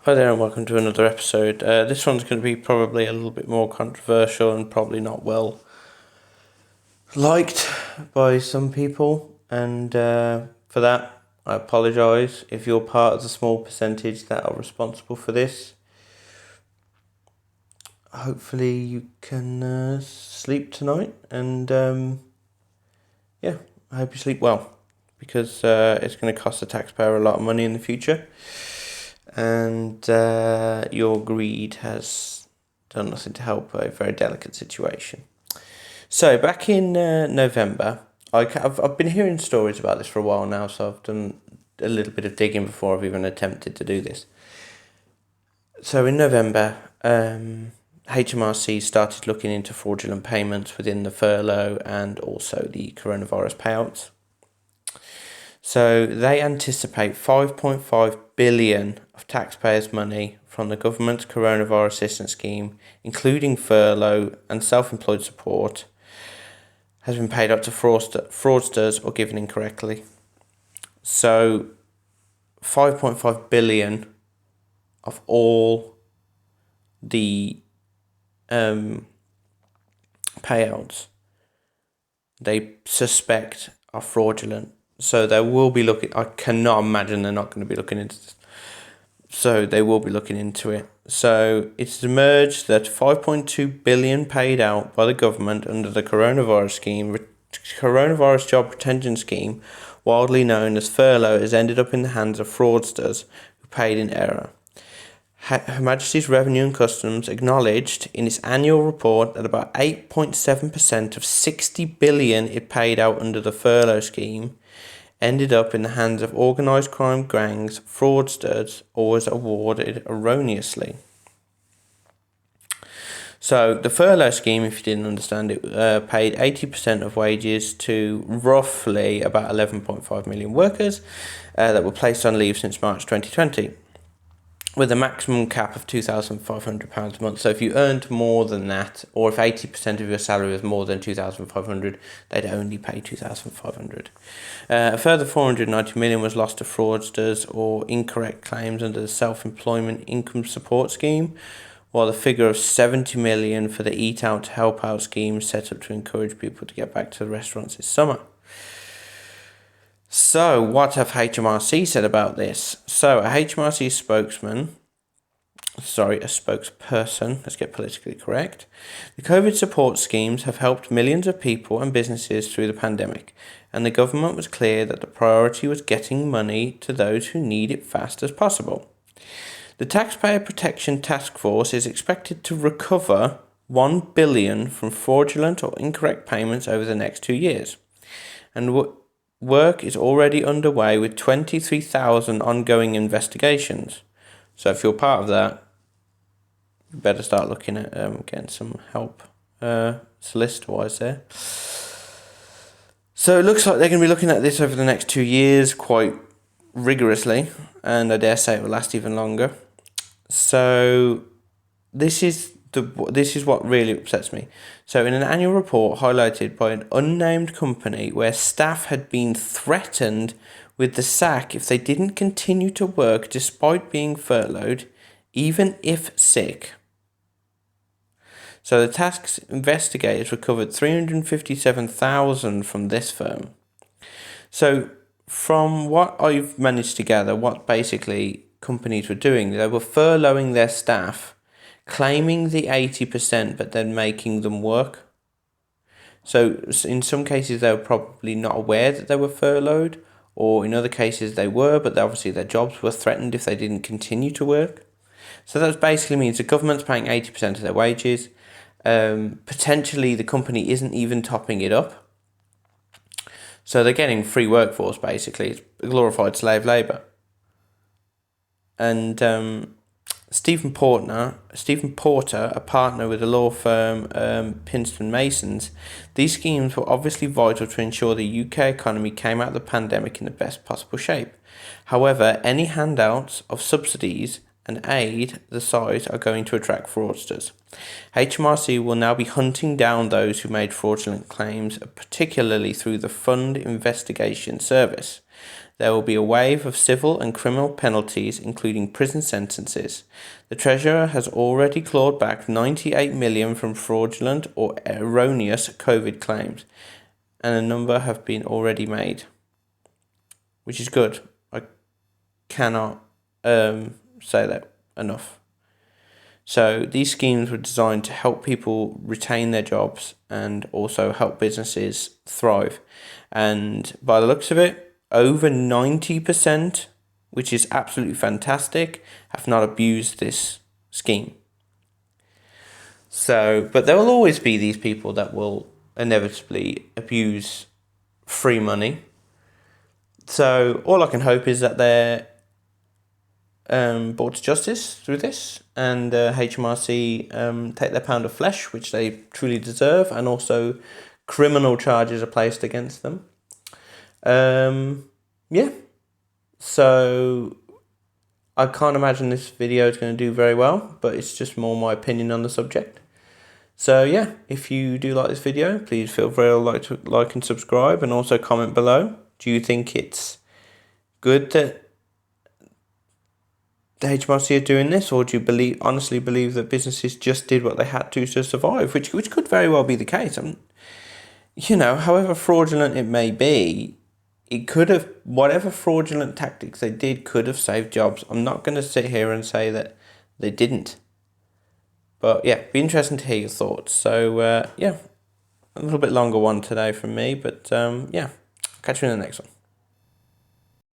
Hi there and welcome to another episode. This one's going to be probably a little bit more controversial and probably not well liked by some people, and for that I apologise if you're part of the small percentage that are responsible for this. Hopefully you can sleep tonight, and I hope you sleep well, because it's going to cost the taxpayer a lot of money in the future. And your greed has done nothing to help a very delicate situation. So back in November, I've been hearing stories about this for a while now, so I've done a little bit of digging before I've even attempted to do this. So in November, HMRC started looking into fraudulent payments within the furlough and also the coronavirus payouts. So they anticipate 5.5 billion of taxpayers' money from the government's coronavirus assistance scheme, including furlough and self-employed support, has been paid up to fraudsters or given incorrectly. So 5.5 billion of all the payouts they suspect are fraudulent. So they will be looking. I cannot imagine they're not going to be looking into this. So they will be looking into it. So it's emerged that 5.2 billion paid out by the government under the coronavirus job retention scheme, widely known as furlough, has ended up in the hands of fraudsters who paid in error. Her Majesty's Revenue and Customs acknowledged in its annual report that about 8.7% of 60 billion it paid out under the furlough scheme ended up in the hands of organised crime gangs, fraudsters, or was awarded erroneously. So the furlough scheme, if you didn't understand it, paid 80% of wages to roughly about 11.5 million workers that were placed on leave since March 2020. With a maximum cap of £2,500 a month. So if you earned more than that, or if 80% of your salary was more than £2,500, they'd only pay £2,500. A further 490 million was lost to fraudsters or incorrect claims under the Self-Employment Income Support Scheme, while the figure of 70 million for the Eat Out to Help Out scheme set up to encourage people to get back to the restaurants this summer. So, what have HMRC said about this? So, a HMRC spokesperson, let's get politically correct. The COVID support schemes have helped millions of people and businesses through the pandemic, and the government was clear that the priority was getting money to those who need it fast as possible. The Taxpayer Protection Task Force is expected to recover 1 billion from fraudulent or incorrect payments over the next 2 years, and work is already underway with 23,000 ongoing investigations. So if you're part of that, you better start looking at getting some help solicitor-wise there. So it looks like they're going to be looking at this over the next 2 years quite rigorously, and I dare say it will last even longer. So this is what really upsets me. So in an annual report highlighted by an unnamed company where staff had been threatened with the sack if they didn't continue to work despite being furloughed, even if sick. So the task's investigators recovered 357,000 from this firm. So from what I've managed to gather, what basically companies were doing, they were furloughing their staff, claiming the 80% but then making them work. So in some cases they were probably not aware that they were furloughed, or in other cases they were, but obviously their jobs were threatened if they didn't continue to work. So that basically means the government's paying 80% of their wages. Potentially the company isn't even topping it up. So they're getting free workforce basically. It's glorified slave labour. And Stephen Porter, a partner with the law firm Pinston Masons, these schemes were obviously vital to ensure the UK economy came out of the pandemic in the best possible shape. However, any handouts of subsidies and aid the size are going to attract fraudsters. HMRC will now be hunting down those who made fraudulent claims, particularly through the Fund Investigation Service. There will be a wave of civil and criminal penalties, including prison sentences. The Treasurer has already clawed back 98 million from fraudulent or erroneous COVID claims, and a number have been already made, which is good. I cannot say that enough. So these schemes were designed to help people retain their jobs and also help businesses thrive. And by the looks of it, over 90%, which is absolutely fantastic, have not abused this scheme. So, but there will always be these people that will inevitably abuse free money. So all I can hope is that they're brought to justice through this, and HMRC take their pound of flesh, which they truly deserve, and also criminal charges are placed against them. Yeah, so I can't imagine this video is going to do very well, but it's just more my opinion on the subject. So yeah, if you do like this video, please feel free to like and subscribe, and also comment below. Do you think it's good that the HMRC are doing this, or do you honestly believe that businesses just did what they had to survive, which could very well be the case? However fraudulent it may be, it could have, whatever fraudulent tactics they did could have saved jobs. I'm not going to sit here and say that they didn't, but yeah, be interesting to hear your thoughts. So yeah, a little bit longer one today from me, but yeah, catch you in the next one.